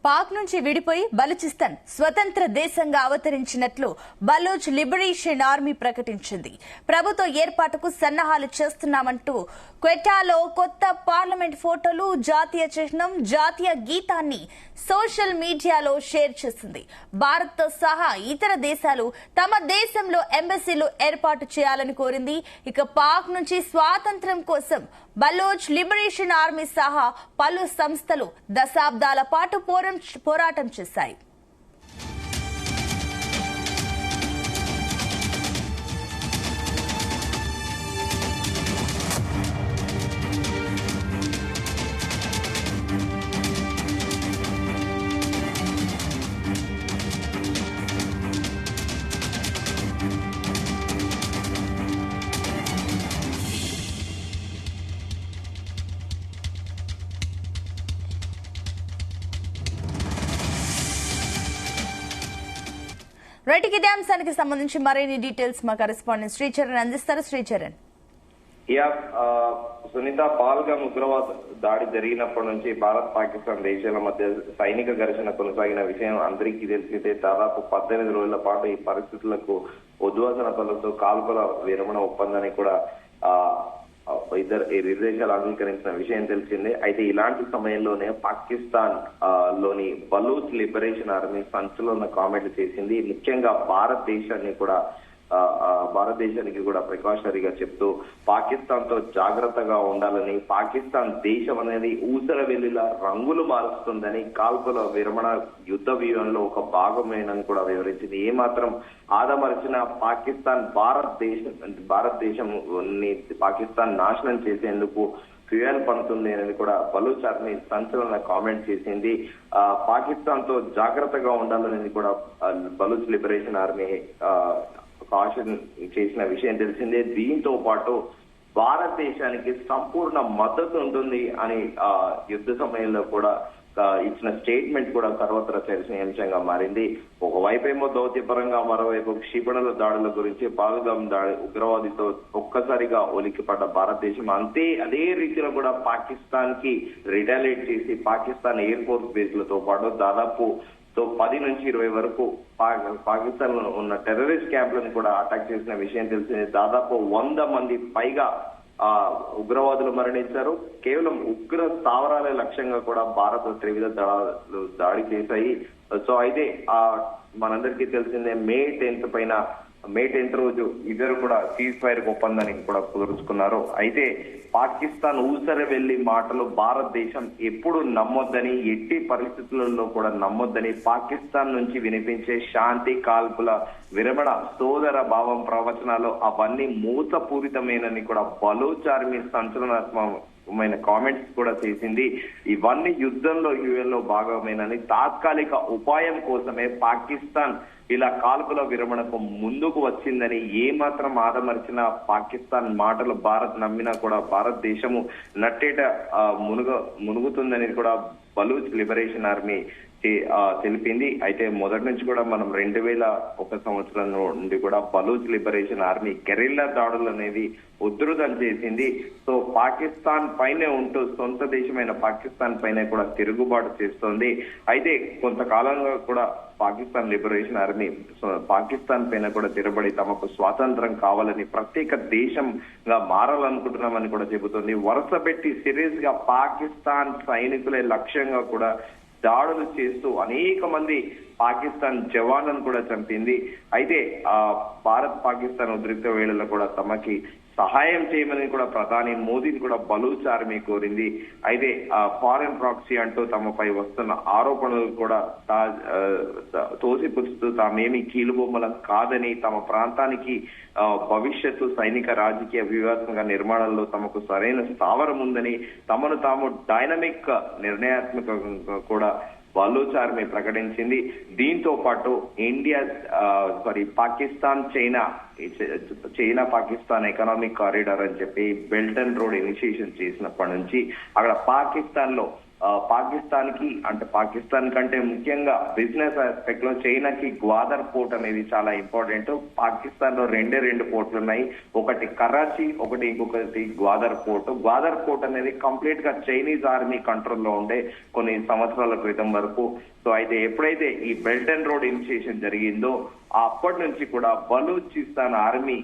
పాక్ నుంచి విడిపోయి బలూచిస్తాన్ స్వతంత్ర దేశంగా అవతరించినట్లు బలూచ్ లిబరేషన్ ఆర్మీ ప్రకటించింది. ప్రభుత్వ ఏర్పాటుకు సన్నాహాలు చేస్తున్నామంటూ క్వెటాలో కొత్త పార్లమెంట్ ఫోటోలు, జాతీయ చిహ్నం, జాతీయ గీతాన్ని సోషల్ మీడియాలో షేర్ చేసింది. భారత్ సహా ఇతర దేశాలు తమ దేశంలో ఎంబసీలు ఏర్పాటు చేయాలని కోరింది. ఇక పాక్ నుంచి స్వాతంత్ర్యం కోసం బలూచ్ లిబరేషన్ ఆర్మీ సహా పలు సంస్థలు దశాబ్దాల పాటు పోరాటం చేశాయి. రైట్, ఇదే అంశానికి సంబంధించి మరిన్ని డీటెయిల్స్ మా కరెస్పాండెంట్ శ్రీచరణ్ అందిస్తారు. శ్రీచరణ్. సునీత, పాల్గామ్ ఉగ్రవాద దాడి జరిగినప్పటి నుంచి భారత్ పాకిస్తాన్ దేశాల మధ్య సైనిక ఘర్షణ కొనసాగిన విషయం అందరికీ తెలిసిందే. దాదాపు 18 రోజుల పాటు ఈ పరిస్థితులకు ఉద్వాసన పనులతో కాల్పుల విరమణ ఒప్పందాన్ని కూడా ఇరు దేశాలు అంగీకరించిన విషయం తెలిసిందే. అయితే ఇలాంటి సమయంలోనే పాకిస్తాన్ లోని బలూచ్ లిబరేషన్ ఆర్మీ సంచలన కామెంట్లు చేసింది. ముఖ్యంగా భారతదేశానికి కూడా ప్రికాషనరీగా చెప్తూ పాకిస్తాన్ తో జాగ్రత్తగా ఉండాలని, పాకిస్తాన్ దేశం అనేది ఊసర వెల్లిలా రంగులు మారుస్తుందని, కాల్పుల విరమణ యుద్ధ వ్యూహంలో ఒక భాగమేనని కూడా వివరించింది. ఏమాత్రం ఆదమర్చిన పాకిస్తాన్ నాశనం చేసేందుకు ఫ్యూయల్ పడుతుంది అనేది కూడా బలూచ్ ఆర్మీ సంచలన కామెంట్ చేసింది. పాకిస్తాన్ తో జాగ్రత్తగా ఉండాలనేది కూడా బలూచ్ లిబరేషన్ ఆర్మీ కాషన్ చేసిన విషయం తెలిసిందే. దీంతో పాటు భారతదేశానికి సంపూర్ణ మద్దతు ఉంటుంది అని యుద్ధ సమయంలో కూడా ఇచ్చిన స్టేట్మెంట్ కూడా సర్వత్రా చర్చనీయాంశంగా మారింది. ఒకవైపేమో దౌత్యపరంగా, మరోవైపు క్షిపణుల దాడుల గురించి పాల్గామ్ దాడి ఉగ్రవాదితో ఒక్కసారిగా ఒలికిపడ్డ భారతదేశం అదే రీతిలో కూడా పాకిస్తాన్ కి రిటాలియేట్ చేసి పాకిస్తాన్ ఎయిర్ ఫోర్స్ బేస్లతో పాటు దాదాపు 10 నుంచి 20 వరకు పాకిస్తాన్ లో ఉన్న టెర్రరిస్ట్ క్యాంపులను కూడా అటాక్ చేసిన విషయం తెలిసింది. దాదాపు 100 మంది పైగా ఉగ్రవాదులు మరణించారు. కేవలం ఉగ్ర స్థావరాలే లక్ష్యంగా కూడా భారత్ త్రివిధ దళాలు దాడి చేశాయి. సో అయితే మనందరికీ తెలిసిందే మే 10th రోజు ఇద్దరు కూడా సీజ్ ఫైర్ ఒప్పందానికి కూడా కుదుర్చుకున్నారు. అయితే పాకిస్తాన్ ఊసర వెళ్లి మాటలు భారతదేశం ఎప్పుడు నమ్మొద్దని, ఎట్టి పరిస్థితులలో కూడా నమ్మొద్దని, పాకిస్తాన్ నుంచి వినిపించే శాంతి, కాల్పుల విరమణ, సోదర భావం ప్రవచనాలు అవన్నీ మూసపూరితమేనని కూడా బలూచ్ ఆర్మీ సంచలనాత్మకమైన కామెంట్స్ కూడా చేసింది. ఇవన్నీ యుద్ధంలో యుఎన్లో భాగమేనని, తాత్కాలిక ఉపాయం కోసమే పాకిస్తాన్ ఇలా కాల్పుల విరమణకు ముందుకు వచ్చిందని, ఏమాత్రం ఆదమర్చిన పాకిస్తాన్ మాటలు భారత్ నమ్మినా కూడా భారతదేశము నట్టేట మునుగుతుందని కూడా బలూచ్ లిబరేషన్ ఆర్మీ తెలిపింది. అయితే మొదటి నుంచి కూడా మనం 2001 సంవత్సరం నుండి కూడా బలూచ్ లిబరేషన్ ఆర్మీ గెరిల్లా దాడులు అనేది ఉధృతం చేసింది. సో పాకిస్తాన్ పైనే ఉంటూ సొంత దేశమైన పాకిస్తాన్ పైన కూడా తిరుగుబాటు చేస్తోంది. అయితే కొంతకాలంగా కూడా పాకిస్తాన్ లిబరేషన్ ఆర్మీ పాకిస్తాన్ పైన కూడా తిరబడి తమకు స్వాతంత్రం కావాలని, ప్రత్యేక దేశంగా మారాలనుకుంటున్నామని కూడా చెబుతోంది. వరుస పెట్టి సిరీస్ గా పాకిస్తాన్ సైనికులే లక్ష్యంగా కూడా దాడులు చేస్తూ అనేక మంది పాకిస్తాన్ జవాన్లను కూడా చంపింది. అయితే భారత్ పాకిస్తాన్ ఉద్రిక్త వేళల్లో కూడా తమకి సహాయం చేయమని కూడా ప్రధాని మోదీని కూడా బలూచ్ ఆర్మీ కోరింది. అయితే ఫారెన్ ప్రాక్సీ అంటూ తమపై వస్తున్న ఆరోపణలు కూడా తోసిపుచ్చుతూ తామేమి కీలుబొమ్మలం కాదని, తమ ప్రాంతానికి భవిష్యత్తు సైనిక రాజకీయ వ్యూహాత్మక నిర్మాణంలో తమకు సరైన స్థావరం ఉందని, తమను తాము డైనమిక్ నిర్ణయాత్మకంగా కూడా బలూచ్ ఆర్మీ ప్రకటించింది. దీంతో పాటు చైనా పాకిస్తాన్ ఎకనామిక్ కారిడార్ అని చెప్పి బెల్ట్ అండ్ రోడ్ ఇనిషియేషన్ చేసినప్పటి నుంచి అక్కడ పాకిస్తాన్ లో పాకిస్తాన్ కంటే ముఖ్యంగా బిజినెస్ ఆస్పెక్ట్ లో చైనాకి గ్వాదర్ పోర్ట్ అనేది చాలా ఇంపార్టెంట్. పాకిస్తాన్ లో రెండు పోర్ట్లు ఉన్నాయి, ఒకటి కరాచీ, ఇంకొకటి గ్వాదర్ పోర్ట్. గ్వాదర్ పోర్ట్ అనేది కంప్లీట్ గా చైనీస్ ఆర్మీ కంట్రోల్లో ఉండే కొన్ని సంవత్సరాల క్రితం వరకు. సో అయితే ఎప్పుడైతే ఈ బెల్ట్ అండ్ రోడ్ ఇనిషియేషన్ జరిగిందో అప్పటి నుంచి కూడా బలూచిస్తాన్ ఆర్మీ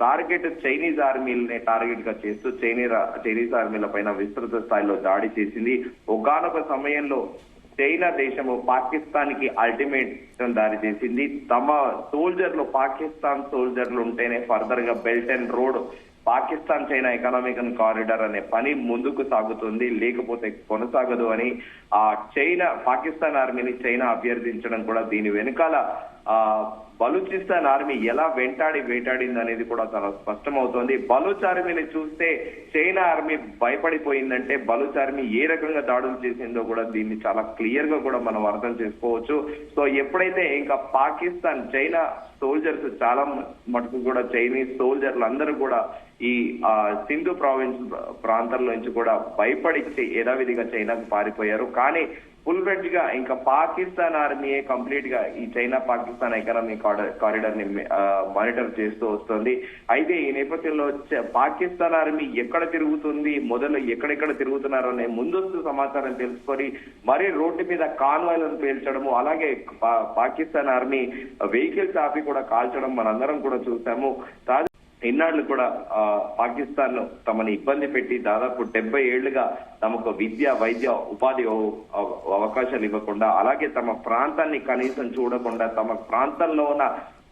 టార్గెట్ చైనీస్ ఆర్మీలని టార్గెట్ గా చేస్తూ చైనీస్ ఆర్మీల పైన విస్తృత స్థాయిలో దాడి చేసింది. ఒకానొక సమయంలో చైనా దేశము పాకిస్తాన్ కి అల్టిమేటం దారి చేసింది. తమ సోల్జర్లు, పాకిస్తాన్ సోల్జర్లు ఉంటేనే ఫర్దర్ గా belt and road, Pakistan China economic corridor అనే పని ముందుకు సాగుతుంది, లేకపోతే కొనసాగదు అని పాకిస్తాన్ ఆర్మీని చైనా అభ్యర్థించడం కూడా దీని వెనుకాల బలూచిస్తాన్ ఆర్మీ ఎలా వేటాడింది అనేది కూడా చాలా స్పష్టమవుతోంది. బలూచ్ ఆర్మీని చూస్తే చైనా ఆర్మీ భయపడిపోయిందంటే బలూచ్ ఆర్మీ ఏ రకంగా దాడులు చేసిందో కూడా దీన్ని చాలా క్లియర్ గా కూడా మనం అర్థం చేసుకోవచ్చు. సో ఎప్పుడైతే ఇంకా చైనా సోల్జర్స్ చాలా మటుకు కూడా చైనీస్ సోల్జర్లు అందరూ కూడా ఈ సింధు ప్రావిన్స్ ప్రాంతాల నుంచి కూడా భయపడిచ్చి యథావిధిగా చైనాకు పారిపోయారు. కానీ ఫుల్ ఫ్లెడ్జ్ గా ఇంకా పాకిస్తాన్ ఆర్మీయే కంప్లీట్ గా ఈ చైనా పాకిస్తాన్ ఎకనామిక్ కారిడార్ ని మానిటర్ చేస్తూ వస్తుంది. అయితే ఈ నేపథ్యంలో పాకిస్తాన్ ఆర్మీ ఎక్కడ తిరుగుతుంది, ఎక్కడెక్కడ తిరుగుతున్నారు అనే ముందస్తు సమాచారం తెలుసుకొని మరీ రోడ్డు మీద కాన్వాయ్లను పేల్చడము, అలాగే పాకిస్తాన్ ఆర్మీ వెహికల్స్ ఆపి కూడా కాల్చడం మనందరం కూడా చూసాము. ఇన్నాళ్లు కూడా పాకిస్తాన్ తమని ఇబ్బంది పెట్టి దాదాపు 70 ఏళ్లుగా తమకు విద్య, వైద్య, ఉపాధి అవకాశాలు ఇవ్వకుండా, అలాగే తమ ప్రాంతాన్ని కనీసం చూడకుండా తమ ప్రాంతంలో ఉన్న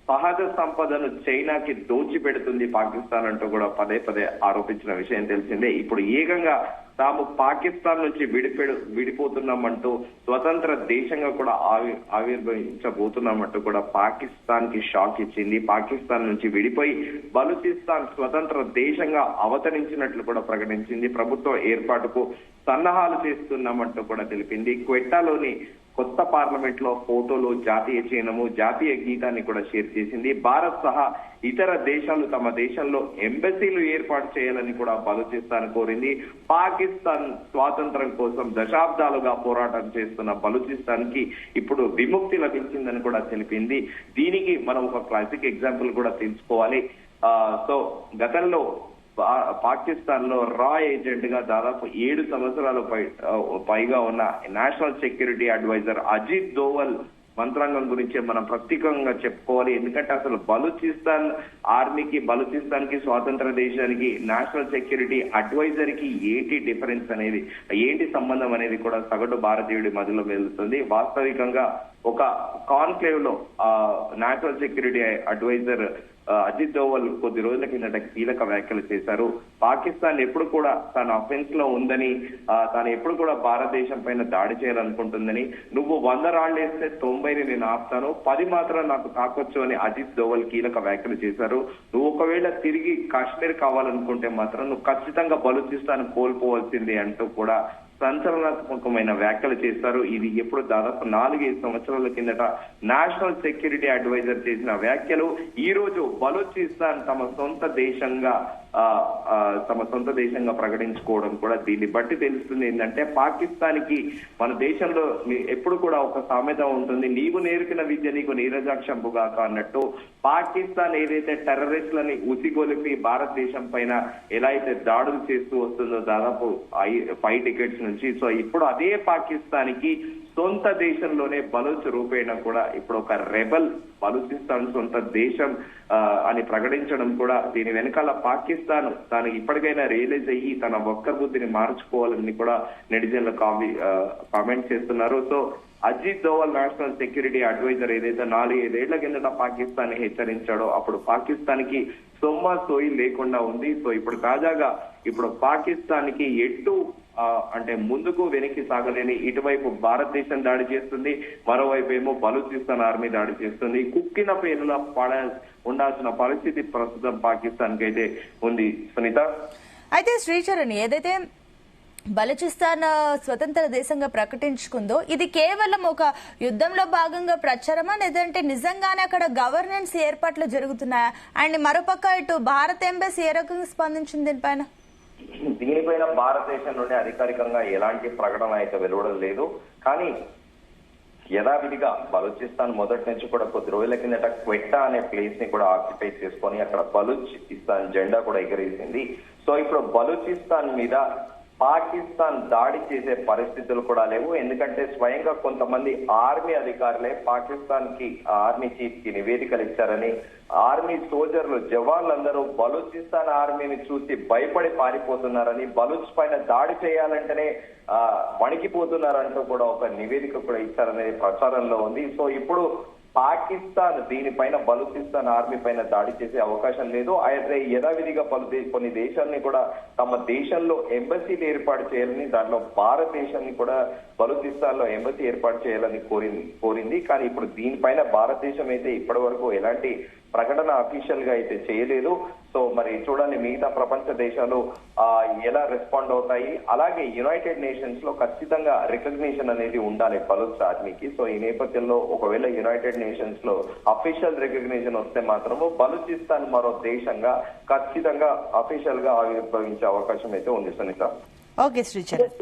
సహజ సంపదను చైనాకి దోచిపెడుతుంది పాకిస్తాన్ అంటూ కూడా పదే ఆరోపించిన విషయం తెలిసిందే. ఇప్పుడు ఏకంగా తాము పాకిస్తాన్ నుంచి విడిపోతున్నామంటూ స్వతంత్ర దేశంగా కూడా ఆవిర్భవించబోతున్నామంటూ కూడా పాకిస్తాన్ కి షాక్ ఇచ్చింది. పాకిస్తాన్ నుంచి విడిపోయి బలూచిస్తాన్ స్వతంత్ర దేశంగా అవతరించినట్లు కూడా ప్రకటించింది. ప్రభుత్వ ఏర్పాటుకు సన్నాహాలు చేస్తున్నామంటూ కూడా తెలిపింది. క్వెట్టాలోని కొత్త పార్లమెంట్ లో ఫోటోలు, జాతీయ చిహ్నము, జాతీయ గీతాన్ని కూడా షేర్ చేసింది. భారత్ సహా ఇతర దేశాలు తమ దేశంలో ఎంబసీలు ఏర్పాటు చేయాలని కూడా బలూచిస్తాన్ కోరింది. పాకిస్తాన్ స్వాతంత్రం కోసం దశాబ్దాలుగా పోరాటం చేస్తున్న బలూచిస్తాన్ కి ఇప్పుడు విముక్తి లభించిందని కూడా తెలిపింది. దీనికి మనం ఒక క్లాసిక్ ఎగ్జాంపుల్ కూడా తీసుకోవాలి. సో గతంలో పాకిస్తాన్ లో రా ఏజెంట్ గా దాదాపు 7 సంవత్సరాలు పైగా ఉన్న national security adviser Ajit Doval మంత్రాంగం గురించి మనం ప్రత్యేకంగా చెప్పుకోవాలి. ఎందుకంటే అసలు బలూచిస్తాన్ ఆర్మీకి, బలూచిస్తాన్ కి, స్వాతంత్ర దేశానికి, నేషనల్ సెక్యూరిటీ అడ్వైజర్ కి ఏంటి డిఫరెన్స్ అనేది, ఏంటి సంబంధం అనేది కూడా సగటు భారతీయుడి మధ్యలో వెళ్తుంది. వాస్తవికంగా ఒక కాన్క్లేవ్ లో national security adviser Ajit Doval కొద్ది రోజుల కిందట కీలక వ్యాఖ్యలు చేశారు. పాకిస్తాన్ ఎప్పుడు కూడా తన అఫెన్స్ లో ఉందని, తాను ఎప్పుడు కూడా భారతదేశం పైన దాడి చేయాలనుకుంటుందని, నువ్వు 100 రాళ్లు వేస్తే 90ని నేను ఆపుతాను, 10 మాత్రం నాకు తాకొచ్చు అని అజిత్ దోవల్ కీలక వ్యాఖ్యలు చేశారు. నువ్వు ఒకవేళ తిరిగి కాశ్మీర్ కావాలనుకుంటే మాత్రం నువ్వు ఖచ్చితంగా బలూచిస్తాన్ కోల్పోవాల్సిందే అంటూ కూడా సంచలనాత్మకమైన వ్యాఖ్యలు చేస్తారు. ఇది ఎప్పుడు దాదాపు 4-5 సంవత్సరాల కిందట నేషనల్ సెక్యూరిటీ అడ్వైజర్ చేసిన వ్యాఖ్యలు ఈ రోజు బలూచిస్తాన్ తమ సొంత దేశంగా ప్రకటించుకోవడం కూడా దీన్ని బట్టి తెలుస్తుంది. ఏంటంటే పాకిస్తాన్ కి మన దేశంలో ఎప్పుడు కూడా ఒక సామెత ఉంటుంది, నీవు నేర్పిన విద్య నీకు నీరజాక్షంపుగాక అన్నట్టు. పాకిస్తాన్ ఏదైతే టెర్రరిస్టులని ఉసిగొలిపి భారతదేశం పైన ఎలా అయితే దాడులు చేస్తూ వస్తుందో దాదాపు 5 టికెట్స్ నుంచి, సో ఇప్పుడు అదే పాకిస్తాన్ కి సొంత దేశంలోనే బలూచ్ రూపేణ కూడా ఇప్పుడు ఒక రెబల్ బలూచిస్తాన్ సొంత దేశం అని ప్రకటించడం కూడా దీని వెనకాల పాకిస్తాన్ తాను ఇప్పటికైనా రియలైజ్ అయ్యి తన ఒక్క బుద్ధిని మార్చుకోవాలని కూడా నెటిజన్లు కామెంట్ చేస్తున్నారు. So Ajit Doval national security adviser ఏదైతే 4-5 ఏళ్ల కిందట పాకిస్తాన్ హెచ్చరించాడో అప్పుడు పాకిస్తాన్ కి సోయి లేకుండా ఉంది. సో ఇప్పుడు తాజాగా పాకిస్తాన్ కి ఎటు అంటే ముందుకు వెనక్కి సాగలేని, ఇటువైపు భారతదేశం దాడి చేస్తుంది, మరోవైపు ఏమో బలూచిస్తాన్ ఆర్మీ దాడి చేస్తుంది. కుక్కిన పేరులా ఉండాల్సిన పరిస్థితి ప్రస్తుతం పాకిస్తాన్ కి అయితే ఉంది. సునీత, అయితే శ్రీచరణ్ ఏదైతే బలూచిస్తాన్ స్వతంత్ర దేశంగా ప్రకటించుకుందో ఇది కేవలం ఒక యుద్ధంలో భాగంగా ప్రచారమా, లేదంటే నిజంగానే అక్కడ గవర్నెన్స్ ఏర్పాట్లు జరుగుతున్నాయా? అండ్ మరోపక్క ఇటు భారత ఎంబసీ ఏ రకంగా స్పందించింది దీనిపైన? దీనిపైన భారతదేశం నుండి అధికారికంగా ఎలాంటి ప్రకటన అయితే వెలువడం లేదు. కానీ యథావిధిగా బలూచిస్తాన్ మొదటి నుంచి కూడా కొద్ది రోజుల కిందట క్వెట్టా అనే ప్లేస్ ని కూడా ఆక్యుపై చేసుకొని అక్కడ బలూచిస్తాన్ జెండా కూడా ఎగరేసింది. సో ఇప్పుడు బలూచిస్తాన్ మీద పాకిస్తాన్ దాడి చేసే పరిస్థితులు కూడా లేవు. ఎందుకంటే స్వయంగా కొంతమంది ఆర్మీ అధికారులే పాకిస్తాన్ కి ఆర్మీ చీఫ్ కి నివేదికలు ఇచ్చారని, ఆర్మీ సోల్జర్లు జవాన్లందరూ బలూచిస్తాన్ ఆర్మీని చూసి భయపడి పారిపోతున్నారని, బలూచ్ పైన దాడి చేయాలంటేనే వణికిపోతున్నారంటూ కూడా ఒక నివేదిక కూడా ఇచ్చారనేది ప్రచారంలో ఉంది. సో ఇప్పుడు పాకిస్తాన్ దీనిపైన బలూచిస్తాన్ ఆర్మీ పైన దాడి చేసే అవకాశం లేదు. అయితే యథావిధిగా కొన్ని దేశాలని కూడా తమ దేశంలో ఎంబసీలు ఏర్పాటు చేయాలని, దాంట్లో భారతదేశాన్ని కూడా బలూచిస్తాన్ లో ఎంబసీ ఏర్పాటు చేయాలని కోరింది. కానీ ఇప్పుడు దీనిపైన భారతదేశం అయితే ఇప్పటి వరకు ఎలాంటి ప్రకటన అఫీషియల్ గా అయితే చేయలేదు. సో మరి చూడండి మిగతా ప్రపంచ దేశాలు ఎలా రెస్పాండ్ అవుతాయి. అలాగే యునైటెడ్ నేషన్స్ లో ఖచ్చితంగా రికగ్నిషన్ అనేది ఉండాలి బలూచ్ ఆర్మీకి. సో ఈ నేపథ్యంలో ఒకవేళ యునైటెడ్ నేషన్స్ లో అఫీషియల్ రికగ్నిషన్ వస్తే మాత్రము బలూచిస్తాన్ మరో దేశంగా ఖచ్చితంగా అఫీషియల్ గా ఆవిర్భవించే అవకాశం అయితే ఉంది సునీత. ఓకే శ్రీచరణ్.